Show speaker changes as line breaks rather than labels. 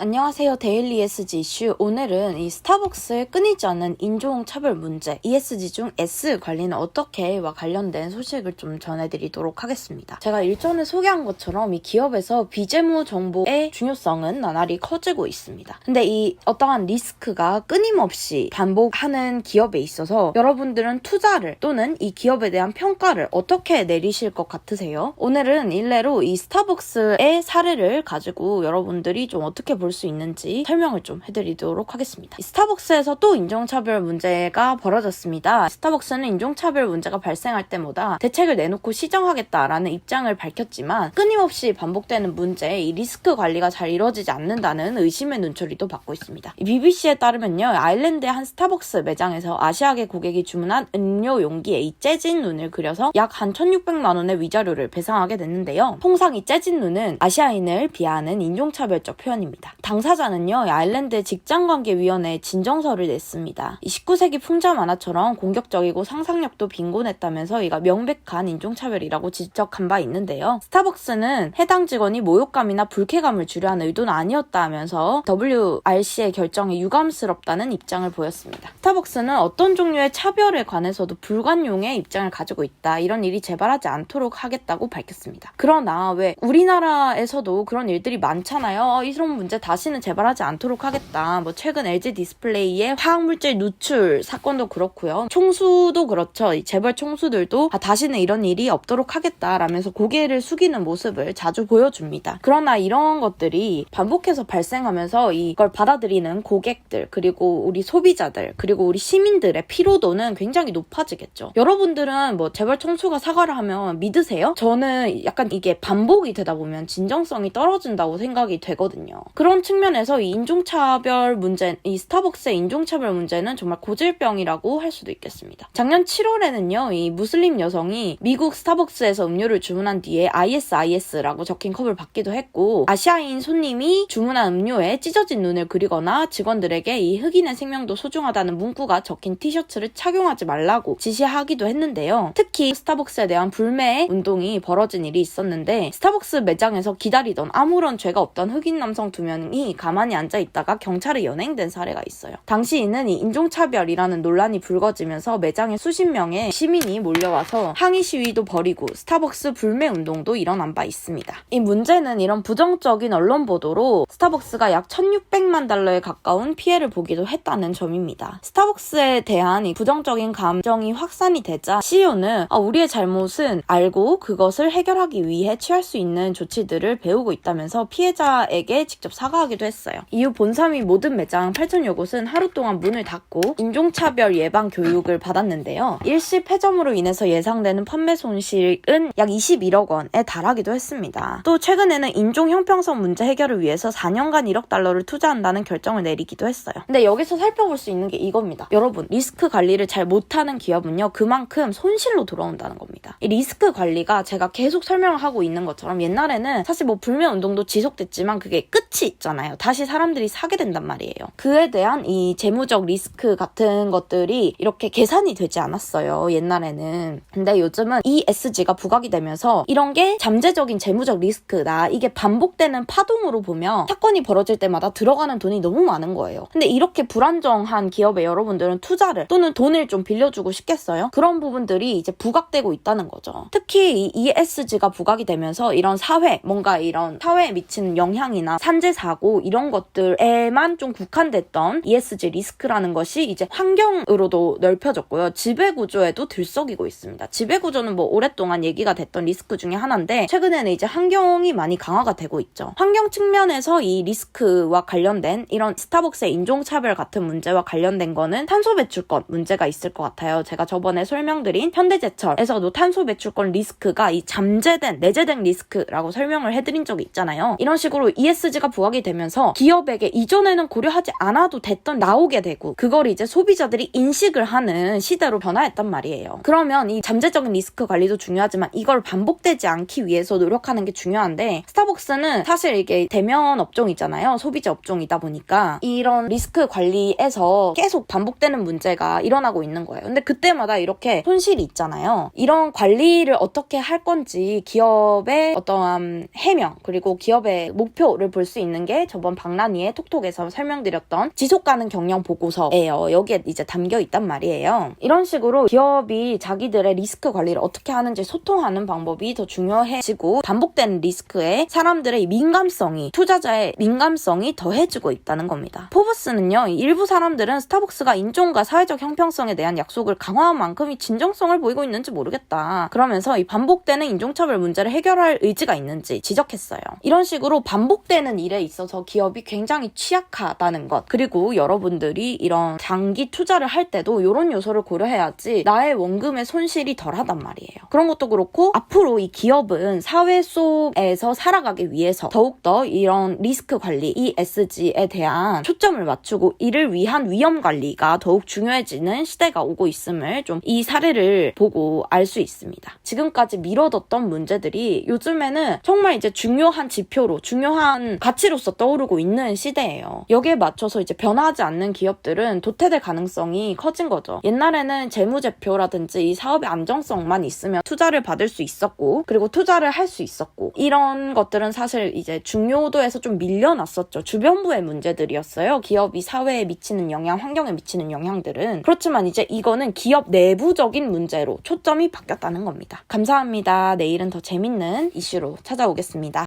안녕하세요. 데일리 ESG 이슈. 오늘은 이 스타벅스의 끊이지 않는 인종차별 문제, ESG 중 S 관리는 어떻게와 관련된 소식을 좀 전해드리도록 하겠습니다. 제가 일전에 소개한 것처럼 이 기업에서 비재무 정보의 중요성은 나날이 커지고 있습니다. 근데 이 어떠한 리스크가 끊임없이 반복하는 기업에 있어서 여러분들은 투자를 또는 이 기업에 대한 평가를 어떻게 내리실 것 같으세요? 오늘은 일례로 이 스타벅스의 사례를 가지고 여러분들이 좀 어떻게 볼 수 있는지 설명을 좀 해드리도록 하겠습니다. 스타벅스에서 또 인종차별 문제가 벌어졌습니다. 스타벅스는 인종차별 문제가 발생할 때마다 대책을 내놓고 시정하겠다라는 입장을 밝혔지만 끊임없이 반복되는 문제, 이 리스크 관리가 잘 이루어지지 않는다는 의심의 눈초리도 받고 있습니다. BBC에 따르면요, 아일랜드의 한 스타벅스 매장에서 아시아계 고객이 주문한 음료 용기에 이 재진 눈을 그려서 약 한 1,600만 원의 위자료를 배상하게 됐는데요. 통상 이 재진 눈은 아시아인을 비하하는 인종차별적 표현입니다. 당사자는요, 아일랜드 직장관계위원회에 진정서를 냈습니다. 이 19세기 풍자 만화처럼 공격적이고 상상력도 빈곤했다면서 이가 명백한 인종차별이라고 지적한 바 있는데요. 스타벅스는 해당 직원이 모욕감이나 불쾌감을 주려는 의도는 아니었다 하면서 WRC의 결정에 유감스럽다는 입장을 보였습니다. 스타벅스는 어떤 종류의 차별에 관해서도 불관용의 입장을 가지고 있다. 이런 일이 재발하지 않도록 하겠다고 밝혔습니다. 그러나 왜 우리나라에서도 그런 일들이 많잖아요. 이런 문제 다시는 재발하지 않도록 하겠다. 최근 LG 디스플레이의 화학물질 누출 사건도 그렇고요. 총수도 그렇죠. 이 재벌 총수들도 다시는 이런 일이 없도록 하겠다라면서 고개를 숙이는 모습을 자주 보여줍니다. 그러나 이런 것들이 반복해서 발생하면서 이걸 받아들이는 고객들, 그리고 우리 소비자들, 그리고 우리 시민들의 피로도는 굉장히 높아지겠죠. 여러분들은 재벌 총수가 사과를 하면 믿으세요? 저는 약간 이게 반복이 되다 보면 진정성이 떨어진다고 생각이 되거든요. 그런 측면에서 이 인종차별 문제, 이 스타벅스의 인종차별 문제는 정말 고질병이라고 할 수도 있겠습니다. 작년 7월에는요, 이 무슬림 여성이 미국 스타벅스에서 음료를 주문한 뒤에 ISIS라고 적힌 컵을 받기도 했고, 아시아인 손님이 주문한 음료에 찢어진 눈을 그리거나 직원들에게 이 흑인의 생명도 소중하다는 문구가 적힌 티셔츠를 착용하지 말라고 지시하기도 했는데요. 특히 스타벅스에 대한 불매 운동이 벌어진 일이 있었는데, 스타벅스 매장에서 기다리던 아무런 죄가 없던 흑인 남성 2명이 가만히 앉아있다가 경찰에 연행된 사례가 있어요. 당시 이는 이 인종차별이라는 논란이 불거지면서 매장에 수십 명의 시민이 몰려와서 항의 시위도 벌이고 스타벅스 불매 운동도 일어난 바 있습니다. 이 문제는 이런 부정적인 언론 보도로 스타벅스가 약 1,600만 달러에 가까운 피해를 보기도 했다는 점입니다. 스타벅스에 대한 이 부정적인 감정이 확산이 되자 CEO는 우리의 잘못은 알고 그것을 해결하기 위해 취할 수 있는 조치들을 배우고 있다면서 피해자에게 직접 사과하기도 했어요. 이후 본사 및 모든 매장 8,000여 곳은 하루 동안 문을 닫고 인종차별 예방 교육을 받았는데요. 일시 폐점으로 인해서 예상되는 판매 손실은 약 21억 원에 달하기도 했습니다. 또 최근에는 인종 형평성 문제 해결을 위해서 4년간 1억 달러를 투자한다는 결정을 내리기도 했어요. 근데 여기서 살펴볼 수 있는 게 이겁니다. 여러분, 리스크 관리를 잘 못하는 기업은요, 그만큼 손실로 돌아온다는 겁니다. 이 리스크 관리가 제가 계속 설명을 하고 있는 것처럼 옛날에는 사실 불매 운동도 지속됐지만 그게 끝이 있잖아요. 다시 사람들이 사게 된단 말이에요. 그에 대한 이 재무적 리스크 같은 것들이 이렇게 계산이 되지 않았어요, 옛날에는. 근데 요즘은 ESG가 부각이 되면서 이런 게 잠재적인 재무적 리스크다, 이게 반복되는 파동으로 보면 사건이 벌어질 때마다 들어가는 돈이 너무 많은 거예요. 근데 이렇게 불안정한 기업에 여러분들은 투자를 또는 돈을 좀 빌려주고 싶겠어요? 그런 부분들이 이제 부각되고 있다는 거죠. 특히 이 ESG가 부각이 되면서 이런 뭔가 이런 사회에 미치는 영향이나 산재 사고 이런 것들에만 좀 국한됐던 ESG 리스크라는 것이 이제 환경으로도 넓혀졌고요. 지배구조에도 들썩이고 있습니다. 지배구조는 오랫동안 얘기가 됐던 리스크 중에 하나인데, 최근에는 이제 환경이 많이 강화가 되고 있죠. 환경 측면에서 이 리스크와 관련된 이런 스타벅스의 인종차별 같은 문제와 관련된 거는 탄소 배출권 문제가 있을 것 같아요. 제가 저번에 설명드린 현대제철에서도 탄소 배출권 리스크가 이 잠재된 내재된 리스크라고 설명을 해드린 적이 있잖아요. 이런 식으로 ESG가 부각이 되면서 기업에게 이전에는 고려하지 않아도 됐던 나오게 되고, 그걸 이제 소비자들이 인식을 하는 시대로 변화했단 말이에요. 그러면 이 잠재적인 리스크 관리도 중요하지만 이걸 반복되지 않기 위해서 노력하는 게 중요한데, 스타벅스는 사실 이게 대면 업종이잖아요. 소비자 업종이다 보니까 이런 리스크 관리에서 계속 반복되는 문제가 일어나고 있는 거예요. 근데 그때마다 이렇게 손실이 있잖아요. 이런 관리를 어떻게 할 건지 기업의 어떠한 해명, 그리고 기업의 목표를 볼 수 있는 게 게 저번 박란이의 톡톡에서 설명드렸던 지속가능 경영 보고서예요. 여기에 이제 담겨 있단 말이에요. 이런 식으로 기업이 자기들의 리스크 관리를 어떻게 하는지 소통하는 방법이 더 중요해지고 반복되는 리스크에 사람들의 민감성이, 투자자의 민감성이 더해지고 있다는 겁니다. 포브스는요, 일부 사람들은 스타벅스가 인종과 사회적 형평성에 대한 약속을 강화한 만큼 이 진정성을 보이고 있는지 모르겠다. 그러면서 이 반복되는 인종차별 문제를 해결할 의지가 있는지 지적했어요. 이런 식으로 반복되는 일에 있어서 기업이 굉장히 취약하다는 것, 그리고 여러분들이 이런 장기 투자를 할 때도 이런 요소를 고려해야지 나의 원금의 손실이 덜하단 말이에요. 그런 것도 그렇고 앞으로 이 기업은 사회 속에서 살아가기 위해서 더욱더 이런 리스크 관리, ESG에 대한 초점을 맞추고 이를 위한 위험 관리가 더욱 중요해지는 시대가 오고 있음을 좀 이 사례를 보고 알 수 있습니다. 지금까지 미뤄뒀던 문제들이 요즘에는 정말 이제 중요한 지표로, 중요한 가치로서 떠오르고 있는 시대예요. 여기에 맞춰서 이제 변하지 않는 기업들은 도태될 가능성이 커진 거죠. 옛날에는 재무제표라든지 이 사업의 안정성만 있으면 투자를 받을 수 있었고, 그리고 투자를 할 수 있었고, 이런 것들은 사실 이제 중요도에서 좀 밀려났었죠. 주변부의 문제들이었어요. 기업이 사회에 미치는 영향, 환경에 미치는 영향들은. 그렇지만 이제 이거는 기업 내부적인 문제로 초점이 바뀌었다는 겁니다. 감사합니다. 내일은 더 재밌는 이슈로 찾아오겠습니다.